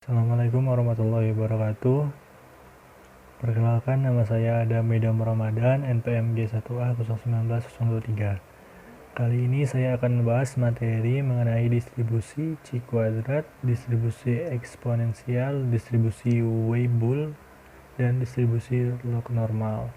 Assalamualaikum warahmatullahi wabarakatuh. Perkenalkan, nama saya Adam Medam Ramadan, NPM G1A019-023. Kali ini saya akan membahas materi mengenai distribusi C kuadrat, distribusi eksponensial, distribusi Weibull, dan distribusi log normal.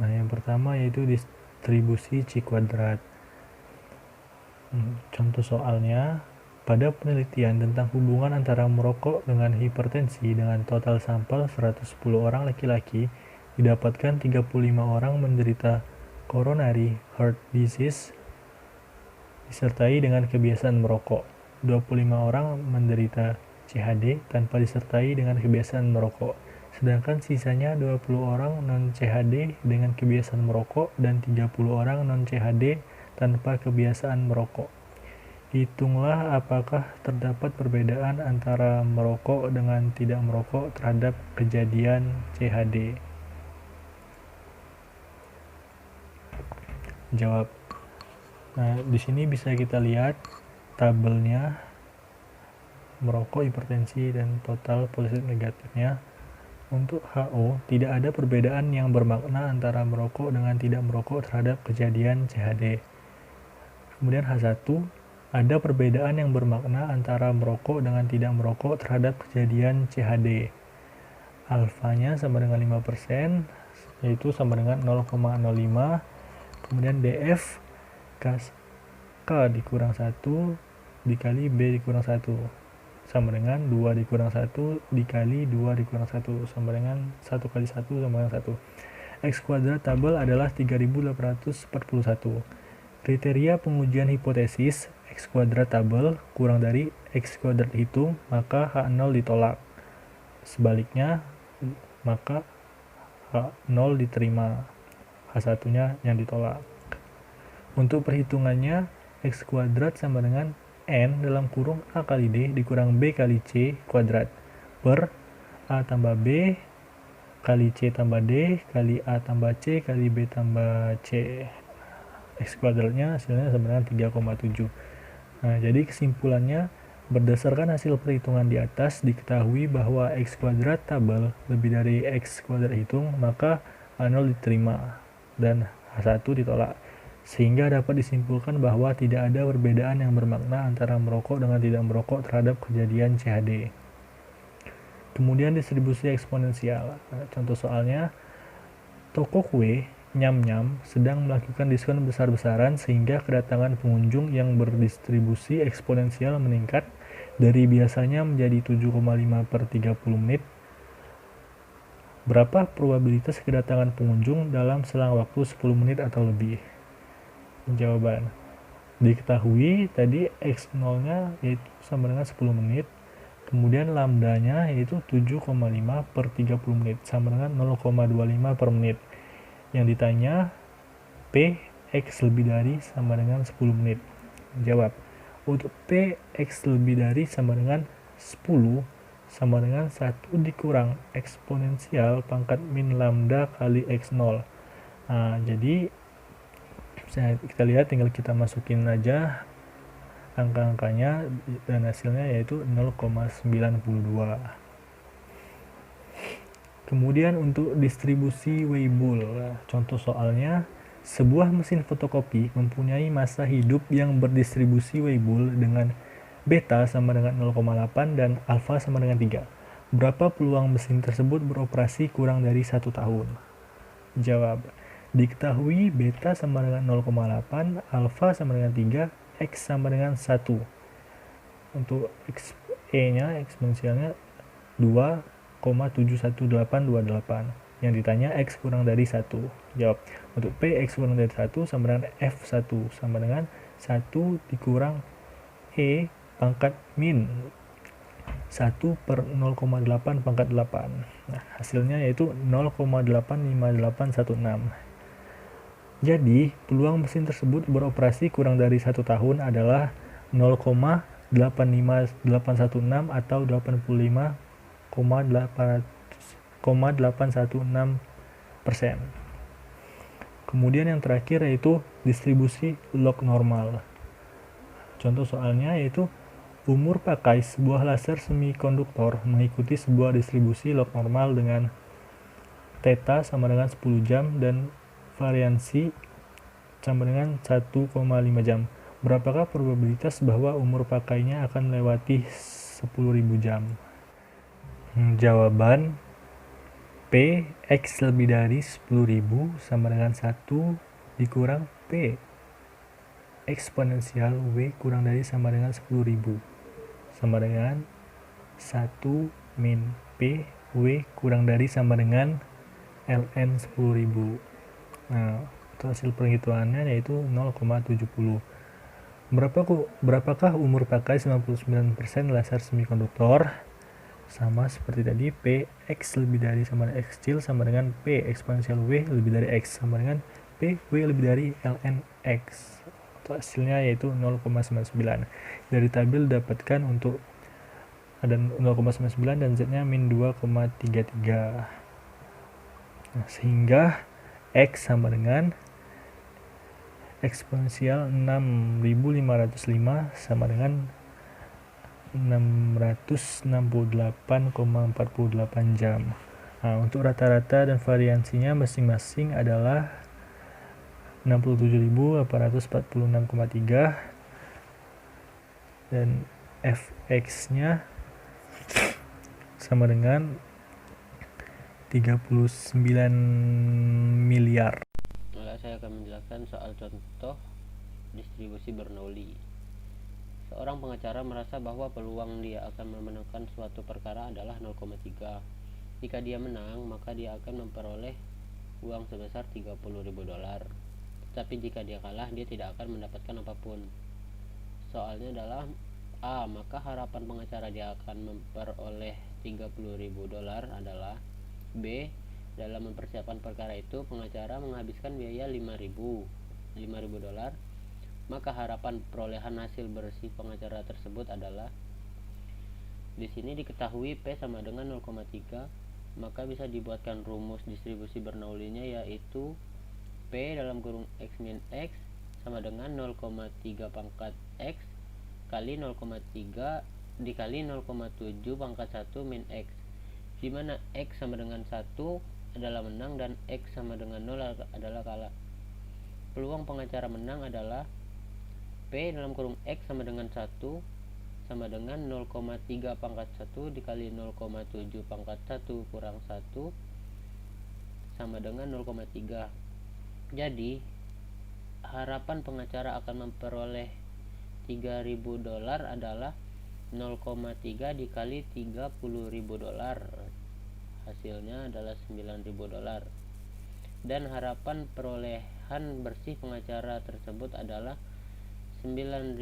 Nah, yang pertama yaitu distribusi C kuadrat. Contoh soalnya, pada penelitian tentang hubungan antara merokok dengan hipertensi dengan total sampel 110 orang laki-laki, didapatkan 35 orang menderita coronary heart disease disertai dengan kebiasaan merokok. 25 orang menderita CHD tanpa disertai dengan kebiasaan merokok. Sedangkan sisanya 20 orang non-CHD dengan kebiasaan merokok dan 30 orang non-CHD tanpa kebiasaan merokok. Hitunglah apakah terdapat perbedaan antara merokok dengan tidak merokok terhadap kejadian CHD. Jawab. Nah, di sini bisa kita lihat tabelnya merokok, hipertensi, dan total positif negatifnya. Untuk HO, tidak ada perbedaan yang bermakna antara merokok dengan tidak merokok terhadap kejadian CHD. Kemudian H1, ada perbedaan yang bermakna antara merokok dengan tidak merokok terhadap kejadian CHD. Alfanya sama dengan 5%, yaitu sama dengan 0,05. Kemudian DF, K dikurang 1 dikali B dikurang 1. Sama dengan 2 dikurang 1 dikali 2 dikurang 1. Sama dengan 1 kali 1 sama dengan 1. X kuadrat tabel adalah 3841. Kriteria pengujian hipotesis X kuadrat tabel kurang dari X kuadrat hitung, maka H0 ditolak. Sebaliknya, maka H0 diterima. H1-nya yang ditolak. Untuk perhitungannya, X kuadrat sama dengan N dalam kurung A kali D dikurang B kali C kuadrat per A tambah B kali C tambah D kali A tambah C kali B tambah C. X kuadratnya hasilnya sama dengan 3,7. Nah, jadi kesimpulannya, berdasarkan hasil perhitungan di atas, diketahui bahwa X kuadrat tabel lebih dari X kuadrat hitung, maka A0 diterima dan H1 ditolak. Sehingga dapat disimpulkan bahwa tidak ada perbedaan yang bermakna antara merokok dengan tidak merokok terhadap kejadian CHD. Kemudian distribusi eksponensial. Nah, contoh soalnya, toko kue Nyam-Nyam sedang melakukan diskon besar-besaran sehingga kedatangan pengunjung yang berdistribusi eksponensial meningkat dari biasanya menjadi 7,5 per 30 menit. Berapa probabilitas kedatangan pengunjung dalam selang waktu 10 menit atau lebih? Jawaban. Diketahui tadi X0-nya yaitu sama dengan 10 menit, kemudian lambdanya yaitu 7,5 per 30 menit sama dengan 0,25 per menit. Yang ditanya P X lebih dari sama dengan 10 menit. Jawab. Untuk P X lebih dari sama dengan 10 sama dengan 1 dikurang eksponensial pangkat min lambda kali X0. Nah, jadi kita lihat, tinggal kita masukin aja angka-angkanya dan hasilnya yaitu 0,92. Kemudian untuk distribusi Weibull, contoh soalnya, sebuah mesin fotokopi mempunyai masa hidup yang berdistribusi Weibull dengan beta sama dengan 0,8 dan alfa sama dengan 3. Berapa peluang mesin tersebut beroperasi kurang dari 1 tahun? Jawab. Diketahui beta sama dengan 0,8, alfa sama dengan 3, X sama dengan 1. Untuk E-nya, eksponensialnya 2,71828. Yang ditanya X kurang dari 1. Jawab. Untuk P X kurang dari 1 sama dengan F1 sama dengan 1 dikurang E pangkat min 1 per 0,8 pangkat 8. Nah, hasilnya yaitu 0,85816. Jadi, peluang mesin tersebut beroperasi kurang dari 1 tahun adalah 0,85816 atau 85,816%. Kemudian yang terakhir yaitu distribusi log normal. Contoh soalnya yaitu Umur pakai sebuah laser semikonduktor mengikuti sebuah distribusi log normal dengan theta sama dengan 10 jam dan variansi sama dengan 1,5 jam. Berapakah probabilitas bahwa umur pakainya akan melewati 10.000 jam? Jawaban P X lebih dari 10.000 sama dengan 1 dikurang P eksponensial W kurang dari sama dengan 10.000 sama dengan 1 min P W kurang dari sama dengan ln 10.000. Nah, untuk hasil perhitungannya yaitu 0,70. Berapakah umur pakai 99% laser semikonduktor? Sama seperti tadi, P X lebih dari sama dengan X kecil sama dengan P eksponensial W lebih dari X sama dengan P W lebih dari ln X. Untuk hasilnya yaitu 0,99. Dari tabel dapatkan untuk ada 0,99 dan Z-nya min 2,33. Nah, sehingga X sama dengan eksponensial 6505 sama dengan 668,48 jam. Nah, untuk rata-rata dan variansinya masing-masing adalah 67.846,3 dan fx-nya sama dengan 39 miliar. Maka saya akan menjelaskan soal contoh distribusi Bernoulli. Seorang pengacara merasa bahwa peluang dia akan memenangkan suatu perkara adalah 0,3. Jika dia menang, maka dia akan memperoleh uang sebesar $30.000. Tapi jika dia kalah, dia tidak akan mendapatkan apapun. Soalnya adalah A. Maka harapan pengacara dia akan memperoleh $30.000 adalah B. Dalam mempersiapkan perkara itu, pengacara menghabiskan biaya $5.000. Maka harapan perolehan hasil bersih pengacara tersebut adalah, di sini diketahui P sama dengan 0,3, maka bisa dibuatkan rumus distribusi Bernoulli-nya, yaitu P dalam kurung X min X sama dengan 0,3 pangkat X kali 0,3 dikali 0,7 pangkat 1 min X, di mana X sama dengan 1 adalah menang dan X sama dengan 0 adalah kalah. Peluang pengacara menang adalah P dalam kurung X sama dengan 1 sama dengan 0,3 pangkat 1 dikali 0,7 pangkat 1 kurang 1 sama dengan 0,3. Jadi harapan pengacara akan memperoleh $3.000 adalah 0,3 dikali $30.000, hasilnya adalah $9.000. Dan harapan perolehan bersih pengacara tersebut adalah $9.000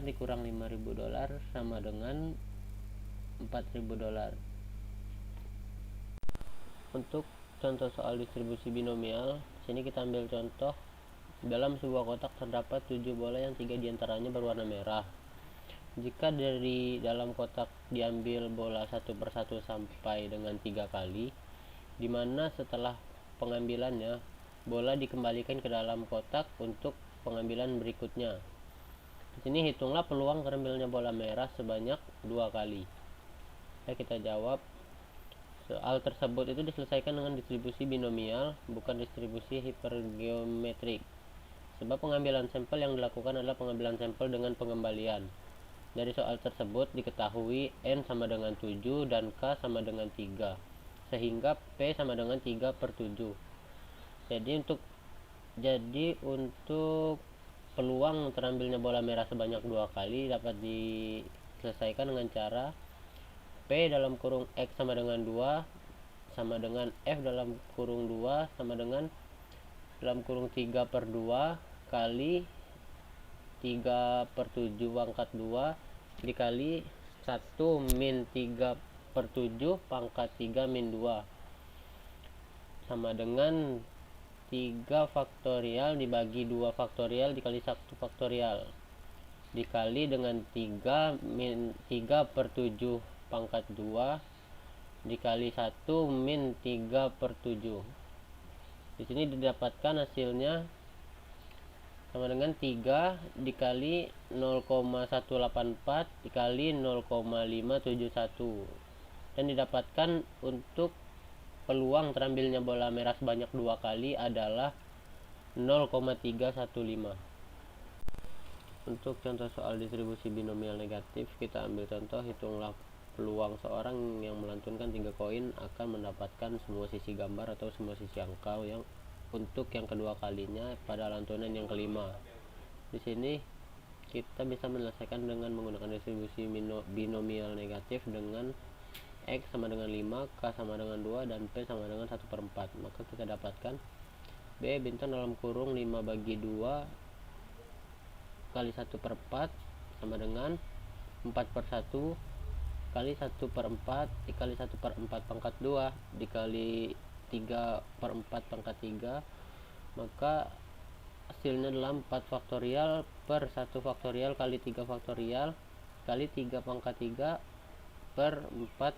dikurang $5.000 sama dengan $4.000. Untuk contoh soal distribusi binomial, sini kita ambil contoh. Dalam sebuah kotak terdapat 7 bola yang 3 diantaranya berwarna merah. Jika dari dalam kotak diambil bola satu persatu sampai dengan 3 kali, di mana setelah pengambilannya bola dikembalikan ke dalam kotak untuk pengambilan berikutnya. Di sini hitunglah peluang terambilnya bola merah sebanyak 2 kali. Kita jawab. Soal tersebut itu diselesaikan dengan distribusi binomial, bukan distribusi hipergeometrik. Sebab pengambilan sampel yang dilakukan adalah pengambilan sampel dengan pengembalian. Dari soal tersebut diketahui N sama dengan 7 dan K sama dengan 3. Sehingga P sama dengan 3/7. Jadi untuk peluang terambilnya bola merah sebanyak 2 kali dapat diselesaikan dengan cara P dalam kurung X sama dengan 2 sama dengan F dalam kurung 2 sama dengan dalam kurung 3/2 kali 3/7 pangkat 2 dikali 1 min 3/7 pangkat 3 min 2 sama dengan 3 faktorial dibagi 2 faktorial dikali 1 faktorial dikali dengan 3/7 pangkat 2 dikali 1 min 3/7. Di sini didapatkan hasilnya sama dengan 3 dikali 0,184 dikali 0,571, dan didapatkan untuk peluang terambilnya bola merah sebanyak 2 kali adalah 0,315. Untuk contoh soal distribusi binomial negatif, kita ambil contoh, hitunglah peluang seorang yang melantunkan 3 koin akan mendapatkan semua sisi gambar atau semua sisi angka yang untuk yang kedua kalinya pada lantunan yang kelima. Di sini kita bisa menyelesaikan dengan menggunakan distribusi binomial negatif dengan X sama dengan 5, K sama dengan 2, dan P sama dengan 1/4. Maka kita dapatkan B bintang dalam kurung 5 bagi 2 kali 1/4 sama dengan 4/1 kali 1/4 dikali 1/4 pangkat 2 dikali 3/4 pangkat 3, maka hasilnya adalah 4 faktorial per 1 faktorial kali 3 faktorial kali 3 pangkat 3 per 4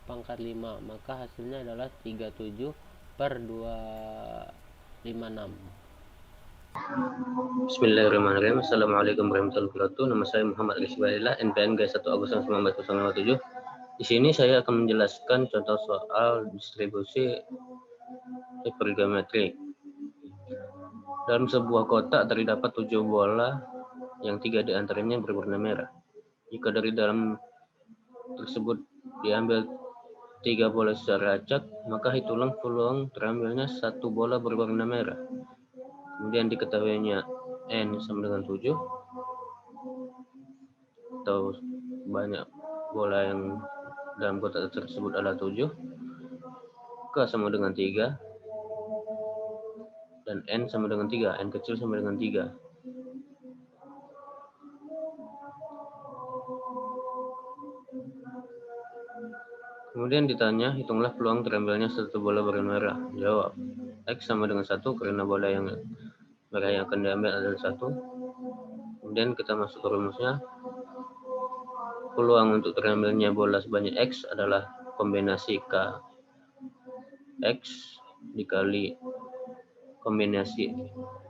pangkat 5, maka hasilnya adalah 37/256. Bismillahirrahmanirrahim. Assalamualaikum warahmatullahi wabarakatuh. Nama saya Muhammad Rizwanillah, NPM G1 Agustus 1957. Di sini saya akan menjelaskan contoh soal distribusi hipergeometrik. Dalam sebuah kotak terdapat 7 bola yang 3 diantaranya berwarna merah. Jika dari dalam tersebut diambil 3 bola secara acak, maka hitunglah peluang terambilnya 1 bola berwarna merah. Kemudian diketahuinya N sama dengan 7, atau banyak bola yang dalam kotak tersebut adalah 7, K sama dengan 3, dan N sama dengan 3, N kecil sama dengan 3. Kemudian ditanya, hitunglah peluang terambilnya 1 bola berwarna merah. Jawab, X sama dengan 1 karena bola yang merah yang akan diambil adalah 1. Kemudian kita masuk ke rumusnya. Peluang untuk terambilnya bola sebanyak X adalah kombinasi K X dikali kombinasi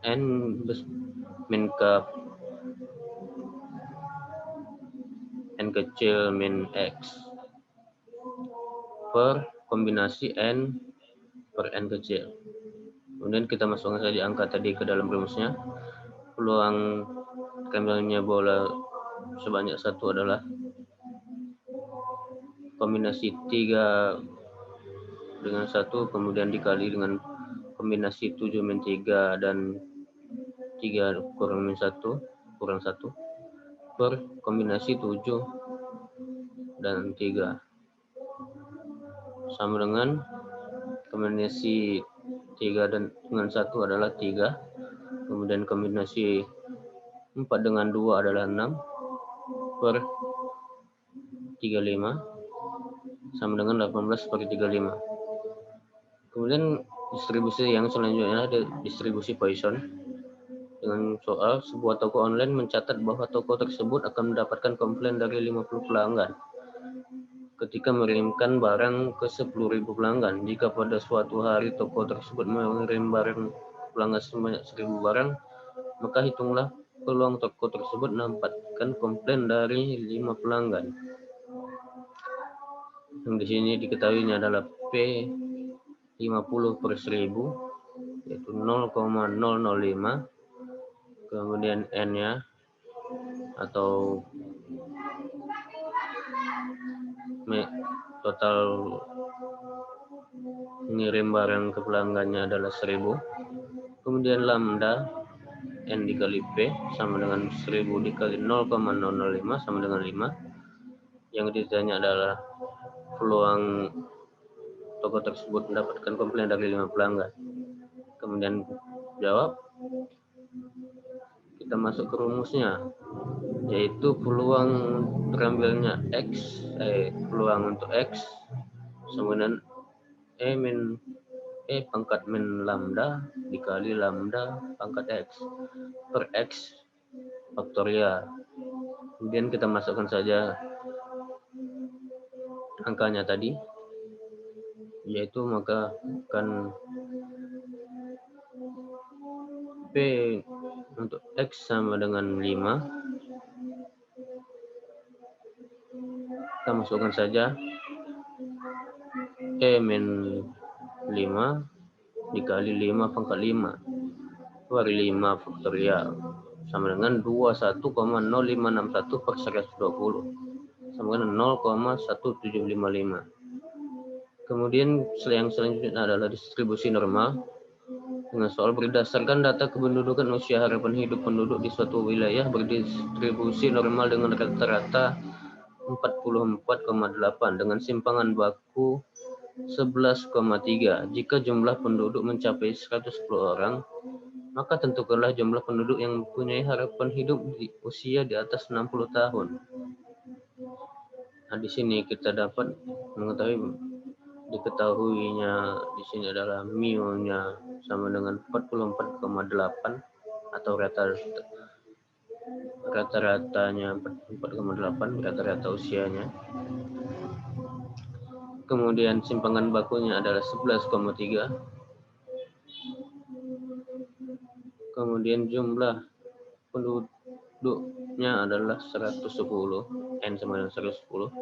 N min K N kecil min X per kombinasi N per N kecil. Kemudian kita masukkan saja angka tadi ke dalam rumusnya. Peluang terambilnya bola sebanyak 1 adalah kombinasi 3 dengan 1, kemudian dikali dengan kombinasi 7 min 3 dan 3 kurang min 1 kurang 1 per kombinasi 7 dan 3 sama dengan kombinasi 3 dengan 1 adalah 3, kemudian kombinasi 4 dengan 2 adalah 6 per 35 sama dengan 18/35. Kemudian distribusi yang selanjutnya ada distribusi Poisson dengan soal sebuah toko online mencatat bahwa toko tersebut akan mendapatkan komplain dari 50 pelanggan ketika mengirimkan barang ke 10.000 pelanggan. Jika pada suatu hari toko tersebut mengirim barang pelanggan sebanyak 1.000 barang, maka hitunglah peluang toko tersebut mendapatkan komplain dari 5 pelanggan. Yang di sini diketahuinya adalah P 50/1000, yaitu 0,005, kemudian N-nya atau total mengirim barang ke pelanggannya adalah 1000, kemudian lambda N dikali P sama dengan 1000 dikali 0,005 sama dengan 5. Yang ditanya adalah peluang toko tersebut mendapatkan komplain dari 5 pelanggan. Kemudian jawab, kita masuk ke rumusnya, yaitu peluang terambilnya X, peluang untuk X sama dengan E pangkat min lambda dikali lambda pangkat X per X faktorial. Kemudian kita masukkan saja angkanya tadi, yaitu maka akan P untuk X sama dengan 5, kita masukkan saja E min 5 dikali 5 pangkat 5 keluar 5 faktorial sama dengan 21,0561 per 120 sama dengan 0,1755. Kemudian yang selanjutnya adalah distribusi normal dengan soal berdasarkan data kependudukan usia harapan hidup penduduk di suatu wilayah berdistribusi normal dengan rata-rata 44,8 dengan simpangan baku 11,3. Jika jumlah penduduk mencapai 110 orang, maka tentukanlah jumlah penduduk yang mempunyai harapan hidup di usia di atas 60 tahun. Nah, di sini kita dapat diketahuinya di sini adalah mu-nya sama dengan 44,8 atau rata-ratanya 44,8 rata-rata usianya. Kemudian simpangan bakunya adalah 11,3. Kemudian jumlah penduduknya adalah 110, N sama dengan 110.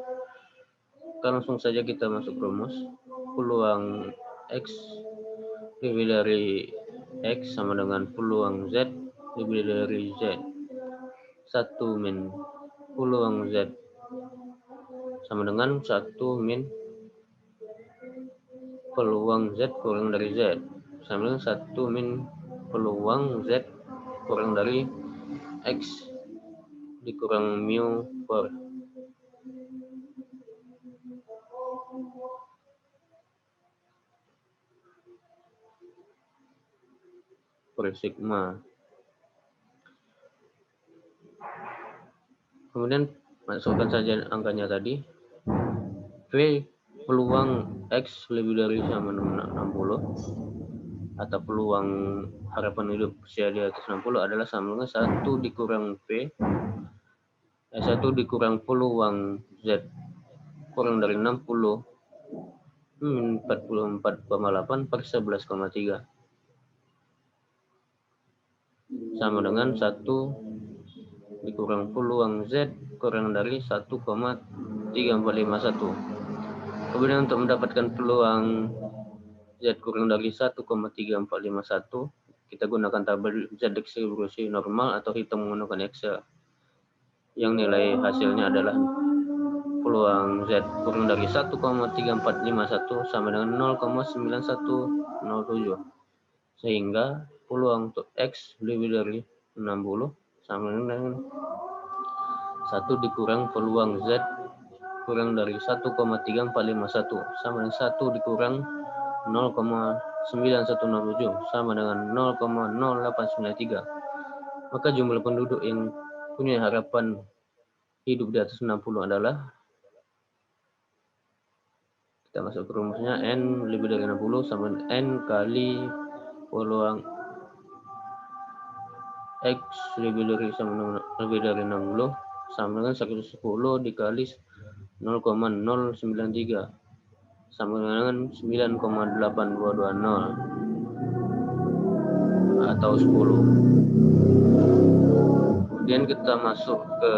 Langsung saja kita masuk rumus. Peluang X lebih dari X sama dengan peluang Z lebih dari Z. 1 min peluang Z sama dengan 1 min peluang Z kurang dari Z sama dengan 1 min peluang Z kurang dari X dikurang mu per sigma. Kemudian masukkan saja angkanya tadi. V peluang X lebih dari sama dengan 60 atau peluang harapan hidup usia di atas 60 adalah sama dengan 1 dikurang V 1 dikurang peluang Z kurang dari 60 44,8 per 11,3 sama dengan 1 dikurang peluang Z kurang dari 1,3451. Kemudian untuk mendapatkan peluang Z kurang dari 1,3451, kita gunakan tabel Z distribusi normal atau hitung menggunakan Excel. Yang nilai hasilnya adalah peluang Z kurang dari 1,3451 sama dengan 0,9107. Sehingga peluang untuk X lebih dari 60 sama dengan 1 dikurang peluang Z kurang dari 1,3451 sama dengan 1 dikurang 0,9107 sama dengan 0,0893. Maka jumlah penduduk yang punya harapan hidup di atas 60 adalah, kita masuk ke rumusnya, N lebih dari 60 sama dengan N kali peluang X lebih dari 60 sama dengan 110 dikali 0,093 sama dengan 9,8220 atau 10. Kemudian kita masuk ke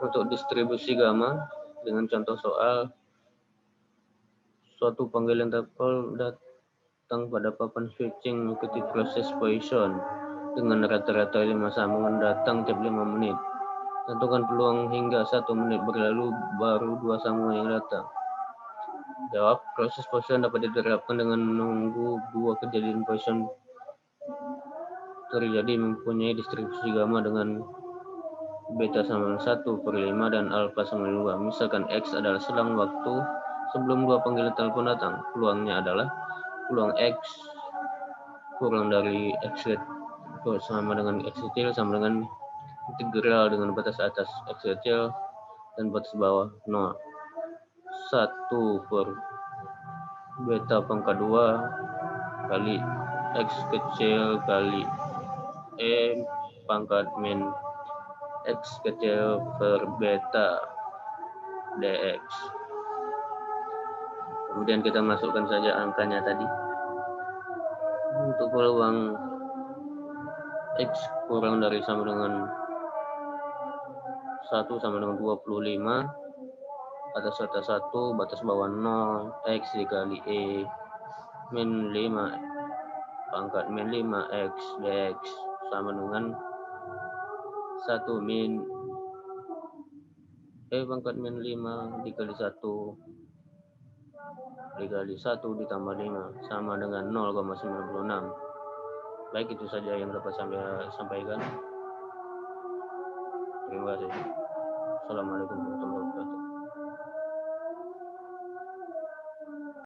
untuk distribusi gamma dengan contoh soal suatu panggilan telepon datang pada papan switching mengikuti proses Poisson dengan rata-rata 5 sambungan datang tiap 5 menit. Tentukan peluang hingga 1 menit berlalu baru 2 sambungan yang datang. Jawab, proses Poisson dapat diterapkan dengan menunggu 2 kejadian Poisson terjadi mempunyai distribusi gamma dengan beta sama dengan 1/5 dan alfa sama dengan 2. Misalkan X adalah selang waktu sebelum 2 panggilan telepon datang. Peluangnya adalah peluang X kurang dari X sama dengan X kecil sama dengan integral dengan batas atas X kecil dan batas bawah 0. 1 per beta pangkat 2 kali X kecil kali E pangkat min X kecil per beta dx. Kemudian kita masukkan saja angkanya tadi. untuk peluang X kurang dari sama dengan 1 sama dengan 25, atas kata 1 batas bawah 0, X dikali E min 5 pangkat min 5 X dx sama dengan 1 min E pangkat min 5 dikali 1 dikali 1 ditambah 5 sama dengan 0,96. Baik, itu saja yang dapat saya sampaikan. Terima kasih. Assalamualaikum warahmatullahi wabarakatuh.